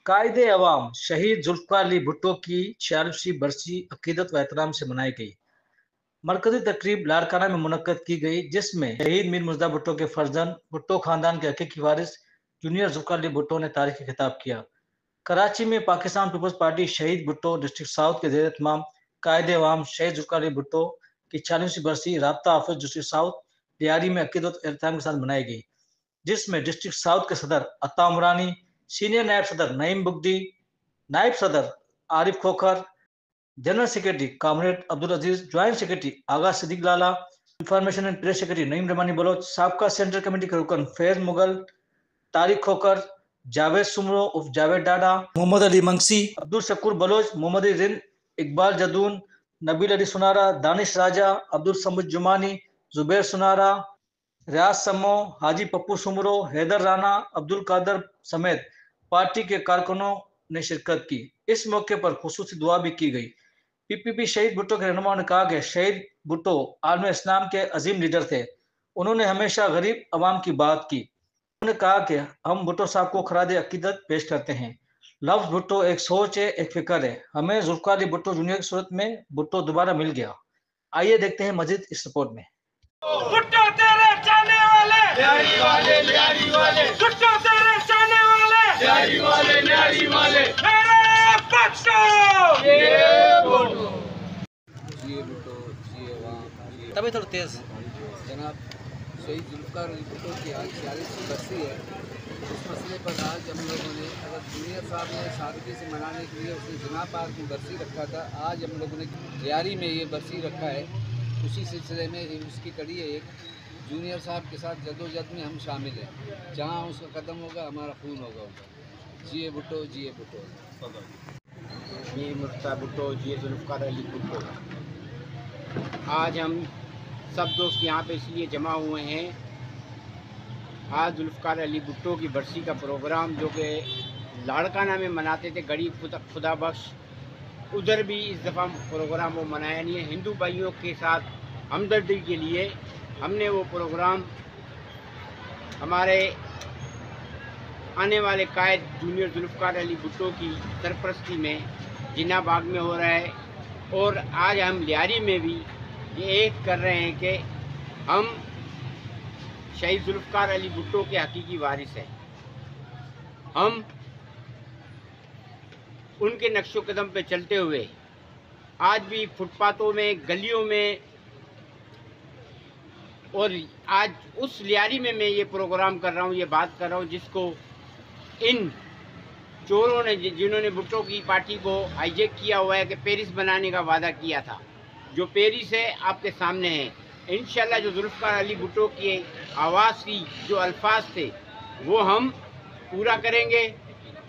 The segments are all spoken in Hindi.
कायदे अवाम शहीद जुल्फ़िकार अली भुट्टो की 46वीं बरसी अकीदत व एहतराम से मनाई गई। मरकजी तकरीब लाड़काना में मुनक्कद की गई, जिसमें शहीद मीर मुर्तज़ा भुट्टो के फर्जंद भुट्टो खानदान के हकीकी वारिस जूनियर जुल्फ़िकार अली भुट्टो ने तारीखी खिताब किया। कराची में पाकिस्तान पीपल्स पार्टी शहीद भुट्टो डिस्ट्रिक्ट साउथ के ज़ेर एहतमाम कायदे अवाम शहीद जुल्फ़िकार अली भुट्टो की 46वीं बरसी राब्ता ऑफिस डिस्ट्रिक्ट साउथ लियारी में अकीदत एहतराम के साथ मनाई गई, जिसमें डिस्ट्रिक्ट साउथ के सदर अता उमरानी, सीनियर नायब सदर नईम बुगदी, नायब सदर Arif Khokhar, general secretary comrade Abdul Aziz, joint secretary Agha Siddique Lala, information and press secretary Naeem Ramani Baloch, साबका सेंट्रल कमेटी के रुकन फैज मुगल, तारिक खोखर, जावेद सुमरो उर्फ जावेद डाडा, मोहम्मद अली मंगसी, अब्दुल शकूर बलोच, मोहम्मद अली रिंद, इकबाल जदून, नबील अली सुनारा, दानिश राजा, अब्दुल समद जुमानी, जुबैर सुनारा, रियाज समो, हाजी पप्पू सुमरो, हैदर राना, अब्दुल कादर समेत पार्टी के कारकुनों ने शिरकत की। इस मौके पर खुसूसी दुआ भी की गई। पीपीपी शहीद भुट्टो के रहनुमाओं ने कहा कि शहीद भुट्टो आलम इस्लाम के अजीम लीडर थे। उन्होंने हमेशा गरीब अवाम की बात की। उन्होंने कहा कि हम भुट्टो साहब को खराज अकीदत पेश करते हैं। लफ्ज भुट्टो एक सोच है, एक फिक्र है। हमें जुल्फ़िकार अली भुट्टो जूनियर की सूरत में भुट्टो दोबारा मिल गया। आइए देखते हैं मजीद इस रिपोर्ट में। भुट्टो तेरे चाहने वाले न्यारी वाले भुट्टो तेरे चाहने वाले न्यारी वाले मेरे भुट्टो ये भुट्टो तभी थोड़ा तेज जनाब शहीद जुल्फ़िकार अली भुट्टो की आज 46वीं बरसी है। इस मसले पर आज हम लोगों ने अगर जूनियर साहब ने सादगी से मनाने के लिए उसने जनाब पार्क में बरसी रखा था, आज हम लोगों ने लियारी में ये बरसी रखा है। उसी सिलसिले में उसकी कड़ी है एक जूनियर साहब के साथ जदोजहद में हम शामिल हैं। जहाँ उसका कदम होगा हमारा खून होगा। जिए भुट्टो जिए भुट्टो। मीर मुर्तज़ा भुट्टो जिए जुल्फ़िकार अली भुट्टो। आज हम सब दोस्त यहाँ पे इसलिए जमा हुए हैं, आज जुल्फ़िकार अली भुट्टो की बरसी का प्रोग्राम जो कि लाड़काना में मनाते थे गरीब खुदा बख्श, उधर भी इस दफ़ा प्रोग्राम वो मनाया नहीं है। हिंदू भाइयों के साथ हमदर्दी के लिए हमने वो प्रोग्राम हमारे आने वाले कायद जूनियर जुल्फ़िकार अली भुट्टो की सरपरस्ती में जिन्ना बाग में हो रहा है। और आज हम लियारी में भी ये एक कर रहे हैं कि हम शहीद जुल्फ़िकार अली भुट्टो के हकीकी वारिस हैं। हम उनके नक्शो कदम पे चलते हुए आज भी फुटपाथों में, गलियों में, और आज उस लियारी में मैं ये प्रोग्राम कर रहा हूँ, ये बात कर रहा हूँ जिसको इन चोरों ने, जिन्होंने भुट्टो की पार्टी को हाईजैक किया हुआ है, कि पेरिस बनाने का वादा किया था। जो पेरिस है आपके सामने है। इंशाल्लाह जो जुल्फ़िकार अली भुट्टो की आवाज़ की जो अल्फाज थे वो हम पूरा करेंगे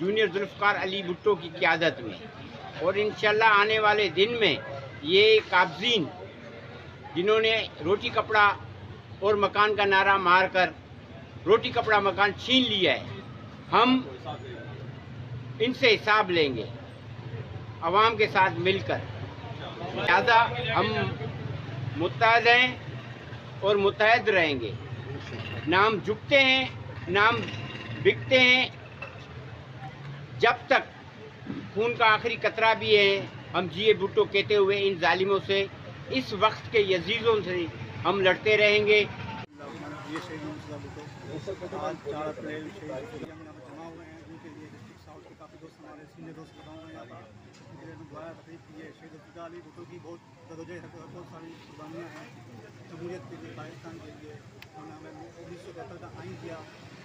जूनियर जुल्फ़िकार अली भुट्टो की क़यादत में। और इंशाल्लाह आने वाले दिन में ये काब्ज़ीन जिन्होंने रोटी कपड़ा और मकान का नारा मारकर रोटी कपड़ा मकान छीन लिया है, हम इनसे हिसाब लेंगे आवाम के साथ मिलकर। लिहाजा हम मुत्तहद हैं और मुत्तहद रहेंगे। नाम झुकते हैं, नाम बिकते हैं। जब तक खून का आखिरी कतरा भी है, हम जिए भुट्टो कहते हुए इन जालिमों से, इस वक्त के यजीज़ों से हम लड़ते रहेंगे। काफ़ी दोस्त हमारे सीनियर दोस्त बताओ हैं यहाँ पर दुआया तकलीफ की है। शहीद जुल्फ़िकार अली भुट्टो की बहुत जदोजहद है, बहुत सारी कुर्बानियाँ हैं जमहूरियत के लिए, पाकिस्तान के लिए। उन्होंने हमें 1973 का आइन किया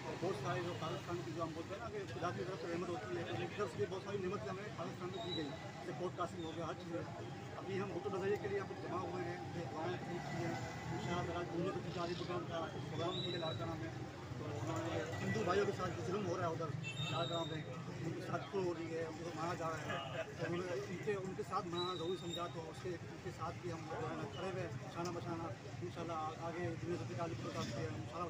और बहुत सारे जो पाकिस्तान की जो हम बोलते हैं ना कि खुदा की तरफ से रहमत होती है, तो उनकी तरफ से बहुत सारी नेमत हमें पाकिस्तान में दी गई, जैसे पॉडकास्टिंग हो गया, हर चीज़। अभी हम भुट्टो नज़रिए के लिए यहाँ पर जमा हुए हैं, दुआएँ तकलीफ की है। इंशाअल्लाह जूनियर अली भुट्टो का प्रोग्राम किया लाड़काना में, तो उन्होंने हिंदू भाइयों के साथ जो जुल्म हो रहा है उधर लाड़काना में, उनके साथ हो रही है, उनको माना जा रहा है, तो उनके साथ मनाना ज़रूरी समझा। तो उनके साथ भी हम जो है ना खड़े हुए, बचाना इंशाल्लाह आगे जूनियर जुल्फ़िकार अली भुट्टो का सारा